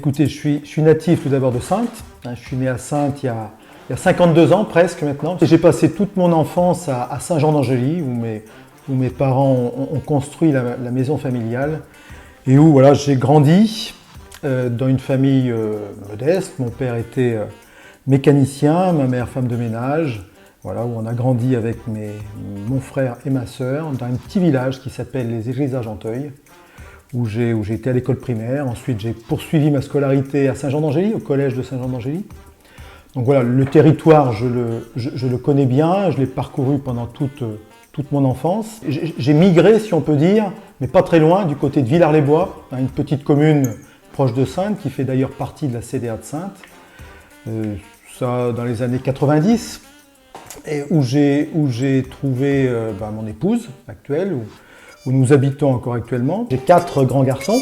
Écoutez, je suis natif tout d'abord de Saintes. Je suis né à Saintes il y a 52 ans presque maintenant. J'ai passé toute mon enfance à Saint-Jean-d'Angély où mes parents ont construit la maison familiale et où voilà, j'ai grandi dans une famille modeste. Mon père était mécanicien, ma mère femme de ménage. Voilà, où on a grandi avec mon frère et ma sœur dans un petit village qui s'appelle les Églises d'Argenteuil, où j'ai été à l'école primaire. Ensuite, j'ai poursuivi ma scolarité à Saint-Jean-d'Angély, au collège de Saint-Jean-d'Angély. Donc voilà, le territoire, je le connais bien, je l'ai parcouru pendant toute mon enfance. J'ai migré, si on peut dire, mais pas très loin, du côté de Villars-les-Bois, une petite commune proche de Saintes, qui fait d'ailleurs partie de la CDA de Saintes. Ça dans les années 90. Et où j'ai trouvé mon épouse actuelle, où nous habitons encore actuellement. J'ai 4 grands garçons.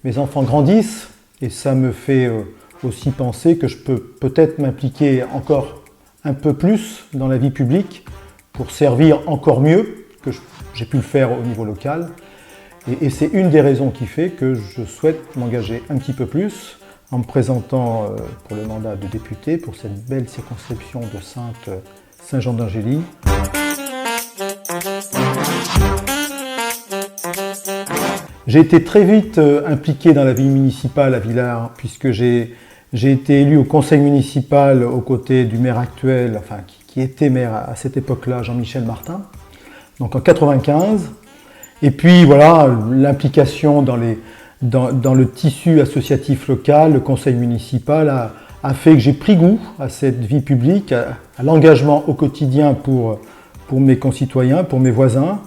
Mes enfants grandissent et ça me fait aussi penser que je peux peut-être m'impliquer encore un peu plus dans la vie publique pour servir encore mieux que j'ai pu le faire au niveau local. Et c'est une des raisons qui fait que je souhaite m'engager un petit peu plus en me présentant pour le mandat de député pour cette belle circonscription de Saint-Jean-d'Angély. J'ai été très vite impliqué dans la vie municipale à Villars, puisque j'ai été élu au conseil municipal aux côtés du maire actuel, enfin qui était maire à cette époque-là, Jean-Michel Martin, donc en 95. Et puis voilà, l'implication dans le tissu associatif local, le conseil municipal a fait que j'ai pris goût à cette vie publique, à l'engagement au quotidien pour mes concitoyens, pour mes voisins.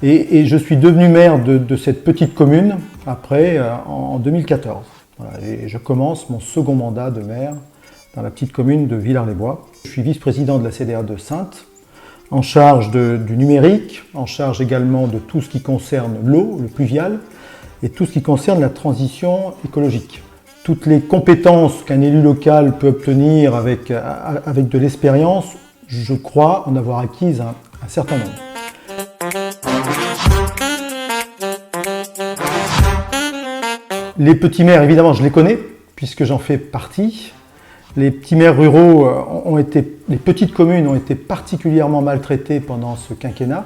Et je suis devenu maire de cette petite commune après, en 2014. Voilà, et je commence mon second mandat de maire dans la petite commune de Villars-les-Bois. Je suis vice-président de la CDA de Saintes, en charge du numérique, en charge également de tout ce qui concerne l'eau, le pluvial, et tout ce qui concerne la transition écologique. Toutes les compétences qu'un élu local peut obtenir avec de l'expérience, je crois en avoir acquises un certain nombre. Les petits maires, évidemment, je les connais, puisque j'en fais partie. Les petits maires ruraux les petites communes ont été particulièrement maltraitées pendant ce quinquennat,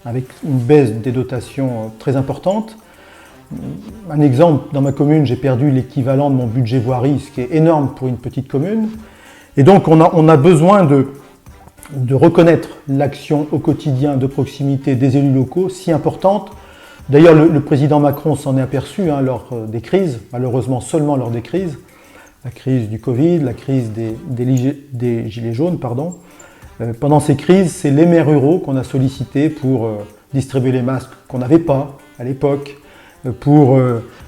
avec une baisse des dotations très importante. Un exemple, dans ma commune, j'ai perdu l'équivalent de mon budget voirie, ce qui est énorme pour une petite commune. Et donc on a besoin de reconnaître l'action au quotidien de proximité des élus locaux, si importante. D'ailleurs, le président Macron s'en est aperçu lors des crises, malheureusement seulement lors des crises. La crise du Covid, la crise des gilets jaunes, pardon. Pendant ces crises, c'est les maires ruraux qu'on a sollicités pour distribuer les masques qu'on n'avait pas à l'époque, pour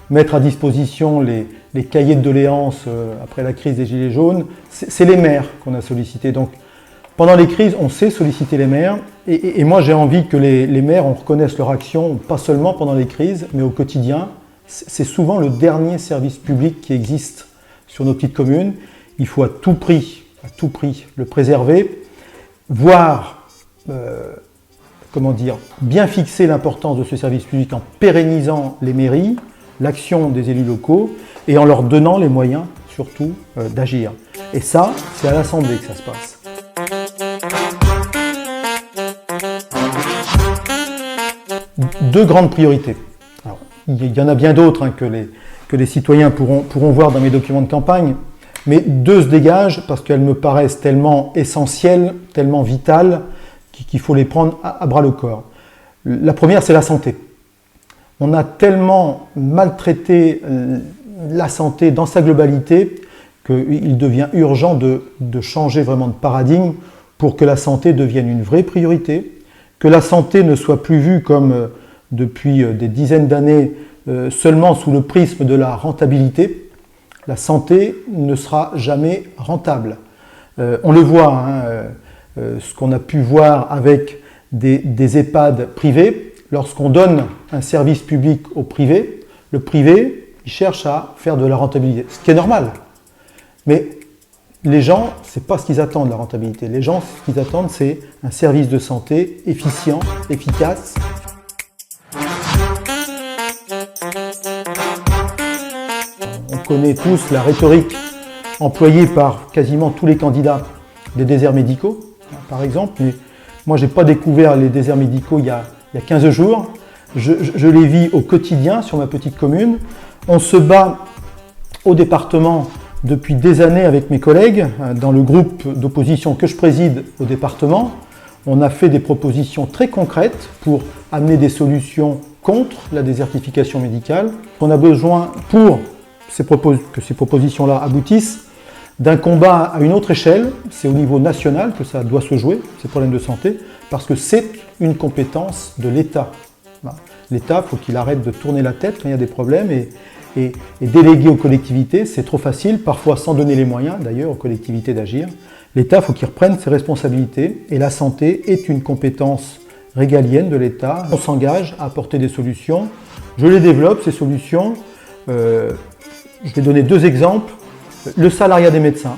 mettre à disposition les cahiers de doléances après la crise des gilets jaunes. C'est les maires qu'on a sollicités. Donc, pendant les crises, on sait solliciter les maires. Et moi, j'ai envie que les maires reconnaissent leur action, pas seulement pendant les crises, mais au quotidien. C'est souvent le dernier service public qui existe sur nos petites communes. Il faut à tout prix le préserver, voire bien fixer l'importance de ce service public en pérennisant les mairies, l'action des élus locaux et en leur donnant les moyens, surtout, d'agir. Et ça, c'est à l'Assemblée que ça se passe. Deux grandes priorités. Alors, il y en a bien d'autres que les citoyens pourront voir dans mes documents de campagne, mais deux se dégagent parce qu'elles me paraissent tellement essentielles, tellement vitales, qu'il faut les prendre à bras le corps. La première, c'est la santé. On a tellement maltraité la santé dans sa globalité qu'il devient urgent de changer vraiment de paradigme pour que la santé devienne une vraie priorité, que la santé ne soit plus vue comme depuis des dizaines d'années seulement sous le prisme de la rentabilité. La santé ne sera jamais rentable. On le voit, ce qu'on a pu voir avec des EHPAD privés, lorsqu'on donne un service public au privé, le privé il cherche à faire de la rentabilité, ce qui est normal. Mais les gens, ce n'est pas ce qu'ils attendent, la rentabilité. Les gens, ce qu'ils attendent, c'est un service de santé efficient, efficace. connaît tous la rhétorique employée par quasiment tous les candidats des déserts médicaux, par exemple. Mais moi, je n'ai pas découvert les déserts médicaux il y a 15 jours. Je les vis au quotidien sur ma petite commune. On se bat au département depuis des années avec mes collègues, dans le groupe d'opposition que je préside au département. On a fait des propositions très concrètes pour amener des solutions contre la désertification médicale. On a besoin, pour que ces propositions-là aboutissent, d'un combat à une autre échelle. C'est au niveau national que ça doit se jouer, ces problèmes de santé, parce que c'est une compétence de l'État. L'État, il faut qu'il arrête de tourner la tête quand il y a des problèmes et déléguer aux collectivités, c'est trop facile, parfois sans donner les moyens d'ailleurs aux collectivités d'agir. L'État, il faut qu'il reprenne ses responsabilités et la santé est une compétence régalienne de l'État. On s'engage à apporter des solutions. Je les développe, ces solutions. Je vais donner 2 exemples. Le salariat des médecins.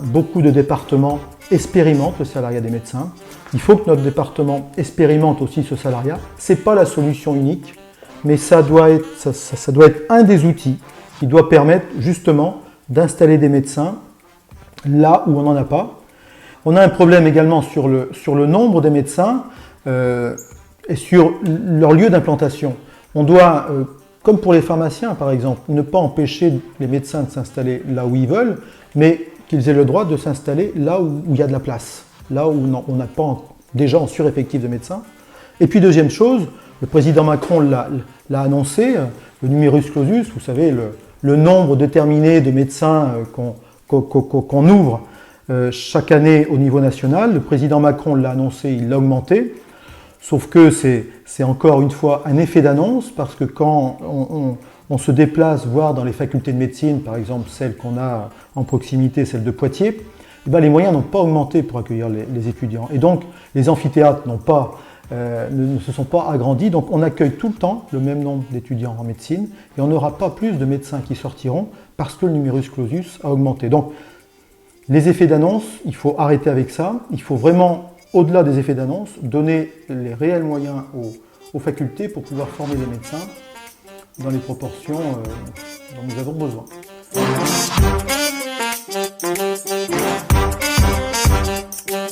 Beaucoup de départements expérimentent le salariat des médecins. Il faut que notre département expérimente aussi ce salariat. Ce n'est pas la solution unique, mais ça doit être un des outils qui doit permettre justement d'installer des médecins là où on n'en a pas. On a un problème également sur le nombre des médecins et sur leur lieu d'implantation. On doit, comme pour les pharmaciens par exemple, ne pas empêcher les médecins de s'installer là où ils veulent, mais qu'ils aient le droit de s'installer là où il y a de la place, là où on n'a pas déjà en sureffectif de médecins. Et puis deuxième chose, le président Macron l'a annoncé, le numerus clausus, vous savez, le nombre déterminé de médecins qu'on ouvre chaque année au niveau national. Le président Macron l'a annoncé, il l'a augmenté, sauf que c'est encore une fois un effet d'annonce, parce que quand on se déplace voir dans les facultés de médecine, par exemple celle qu'on a en proximité, celle de Poitiers, eh bien, les moyens n'ont pas augmenté pour accueillir les étudiants. Et donc les amphithéâtres ne se sont pas agrandis, donc on accueille tout le temps le même nombre d'étudiants en médecine et on n'aura pas plus de médecins qui sortiront parce que le numerus clausus a augmenté. Donc les effets d'annonce, il faut arrêter avec ça, il faut vraiment, au-delà des effets d'annonce, donner les réels moyens aux facultés pour pouvoir former des médecins dans les proportions dont nous avons besoin.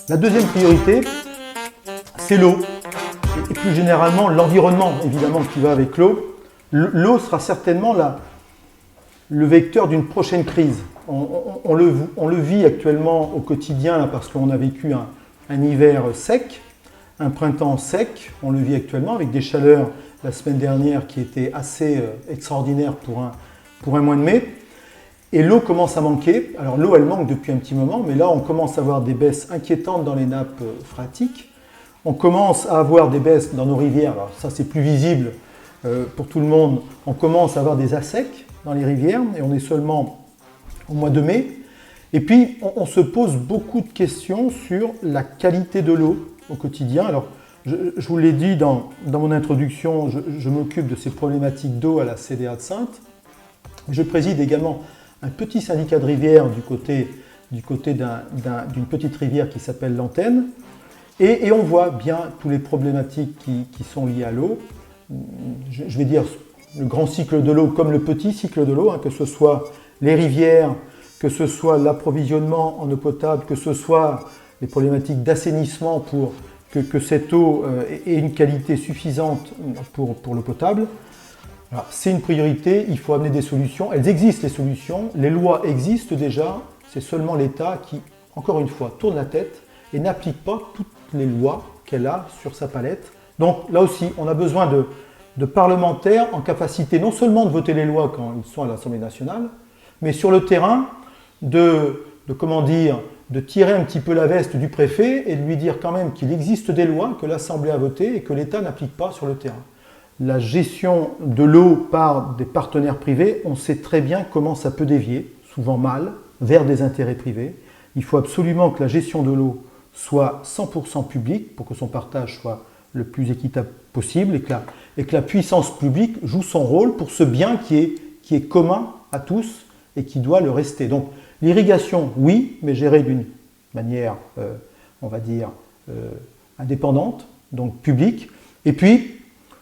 La deuxième priorité, c'est l'eau, et plus généralement l'environnement, évidemment, qui va avec l'eau. L'eau sera certainement le vecteur d'une prochaine crise. On le vit actuellement au quotidien là, parce qu'on a vécu un hiver sec, un printemps sec. On le vit actuellement avec des chaleurs la semaine dernière qui étaient assez extraordinaires pour un mois de mai. Et l'eau commence à manquer. Alors l'eau, elle manque depuis un petit moment, mais là, on commence à avoir des baisses inquiétantes dans les nappes phréatiques. On commence à avoir des baisses dans nos rivières. Alors ça, c'est plus visible pour tout le monde. On commence à avoir des assecs dans les rivières et on est seulement au mois de mai. Et puis, on se pose beaucoup de questions sur la qualité de l'eau au quotidien. Alors, je vous l'ai dit dans mon introduction, je m'occupe de ces problématiques d'eau à la CDA de Saintes. Je préside également un petit syndicat de rivière du côté d'une petite rivière qui s'appelle l'Antenne. Et on voit bien toutes les problématiques qui sont liées à l'eau. Je vais dire le grand cycle de l'eau comme le petit cycle de l'eau, que ce soit les rivières, que ce soit l'approvisionnement en eau potable, que ce soit les problématiques d'assainissement pour que cette eau ait une qualité suffisante pour l'eau potable. C'est une priorité, il faut amener des solutions. Elles existent, les solutions, les lois existent déjà, c'est seulement l'État qui, encore une fois, tourne la tête et n'applique pas toutes les lois qu'elle a sur sa palette. Donc là aussi, on a besoin de parlementaires en capacité non seulement de voter les lois quand ils sont à l'Assemblée nationale, mais sur le terrain de tirer un petit peu la veste du préfet et de lui dire quand même qu'il existe des lois que l'Assemblée a votées et que l'État n'applique pas sur le terrain. La gestion de l'eau par des partenaires privés, on sait très bien comment ça peut dévier, souvent mal, vers des intérêts privés. Il faut absolument que la gestion de l'eau soit 100% publique pour que son partage soit le plus équitable possible et que la puissance publique joue son rôle pour ce bien qui est commun à tous et qui doit le rester. Donc l'irrigation, oui, mais gérée d'une manière, on va dire, indépendante, donc publique. Et puis,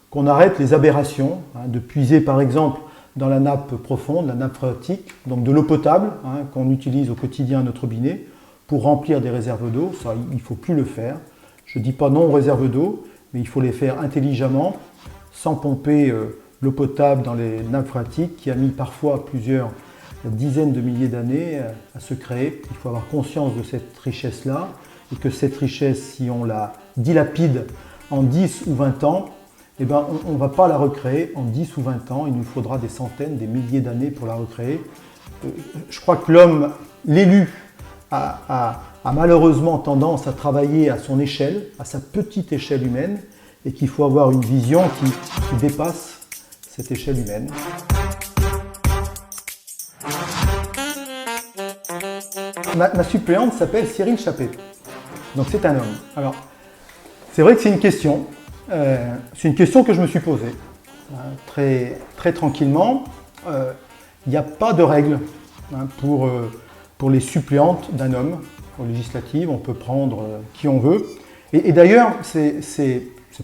qu'on arrête les aberrations, de puiser par exemple dans la nappe profonde, la nappe phréatique, donc de l'eau potable qu'on utilise au quotidien à notre robinet pour remplir des réserves d'eau. Ça, il ne faut plus le faire. Je ne dis pas non aux réserves d'eau, mais il faut les faire intelligemment, sans pomper l'eau potable dans les nappes phréatiques qui a mis parfois plusieurs dizaines de milliers d'années à se créer. Il faut avoir conscience de cette richesse-là et que cette richesse, si on la dilapide en 10 ou 20 ans, eh ben, on ne va pas la recréer en 10 ou 20 ans. Il nous faudra des centaines, des milliers d'années pour la recréer. Je crois que l'homme, l'élu, a malheureusement tendance à travailler à son échelle, à sa petite échelle humaine, et qu'il faut avoir une vision qui dépasse cette échelle humaine. Ma suppléante s'appelle Cyril Chappé. Donc c'est un homme. Alors, c'est vrai que c'est une question. C'est une question que je me suis posée très, très tranquillement. Il n'y a pas de règle pour les suppléantes d'un homme. Aux législatives, on peut prendre qui on veut. Et d'ailleurs, c'est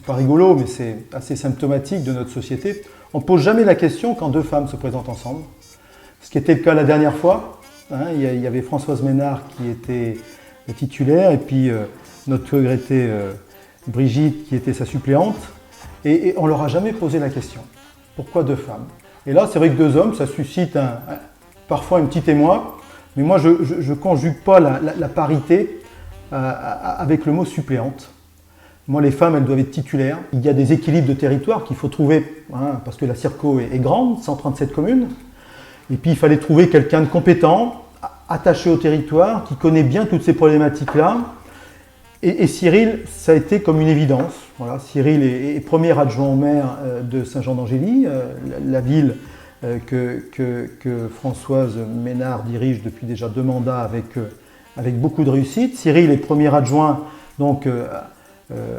pas rigolo, mais c'est assez symptomatique de notre société. On ne pose jamais la question quand deux femmes se présentent ensemble. Ce qui était le cas la dernière fois. Il y avait Françoise Ménard qui était titulaire et puis notre regrettée Brigitte qui était sa suppléante. Et on ne leur a jamais posé la question. Pourquoi deux femmes? Et là, c'est vrai que deux hommes, ça suscite parfois un petit émoi. Mais moi, je ne conjugue pas la parité avec le mot suppléante. Moi, les femmes, elles doivent être titulaires. Il y a des équilibres de territoire qu'il faut trouver, parce que la Circo est grande, 137 communes. Et puis, il fallait trouver quelqu'un de compétent, attaché au territoire, qui connaît bien toutes ces problématiques-là. Et Cyril, ça a été comme une évidence. Voilà, Cyril est premier adjoint au maire de Saint-Jean-d'Angély, la ville que Françoise Ménard dirige depuis déjà 2 mandats avec beaucoup de réussite. Cyril est premier adjoint, donc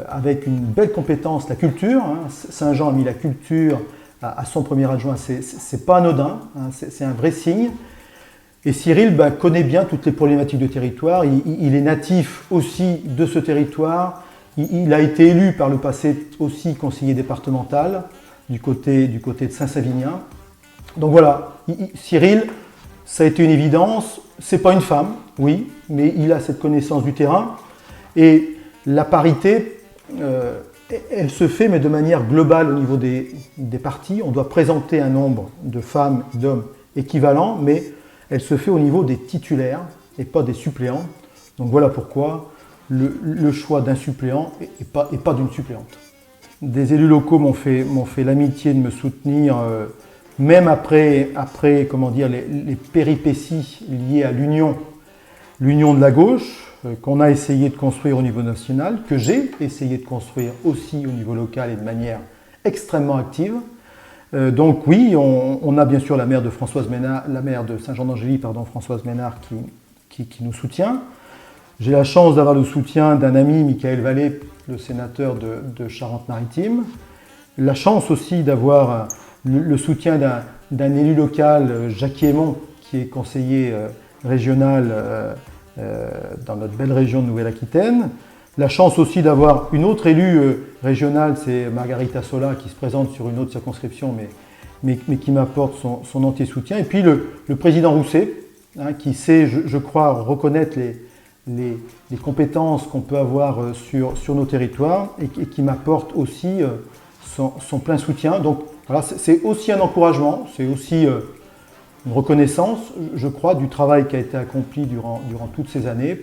avec une belle compétence, la culture. Saint-Jean a mis la culture à son premier adjoint, c'est pas anodin, c'est un vrai signe. Et Cyril connaît bien toutes les problématiques de territoire, il est natif aussi de ce territoire, il a été élu par le passé aussi conseiller départemental du côté de Saint-Savinien. Donc voilà, Cyril, ça a été une évidence, c'est pas une femme, oui, mais il a cette connaissance du terrain. Et la parité, elle se fait, mais de manière globale au niveau des partis. On doit présenter un nombre de femmes et d'hommes équivalents, mais elle se fait au niveau des titulaires et pas des suppléants. Donc voilà pourquoi le choix d'un suppléant et pas d'une suppléante. Des élus locaux m'ont fait l'amitié de me soutenir, même après comment dire, les péripéties liées à l'union de la gauche, qu'on a essayé de construire au niveau national, que j'ai essayé de construire aussi au niveau local et de manière extrêmement active. Donc oui, on a bien sûr la maire de Saint-Jean-d'Angély, Françoise Ménard, qui nous soutient. J'ai la chance d'avoir le soutien d'un ami, Michael Vallée, le sénateur de Charente-Maritime. La chance aussi d'avoir le soutien d'un élu local, Jacques Aymon, qui est conseiller régional dans notre belle région de Nouvelle-Aquitaine. La chance aussi d'avoir une autre élue régionale, c'est Margarita Sola, qui se présente sur une autre circonscription, mais qui m'apporte son entier soutien. Et puis le président Rousset, qui sait, je crois, reconnaître les compétences qu'on peut avoir sur nos territoires et qui m'apporte aussi son plein soutien. Donc voilà, c'est aussi un encouragement, c'est aussi une reconnaissance, je crois, du travail qui a été accompli durant toutes ces années.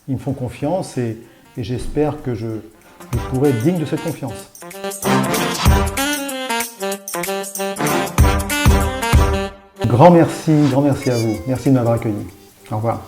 Ils me font confiance et j'espère que je pourrai être digne de cette confiance. Grand merci à vous. Merci de m'avoir accueilli. Au revoir.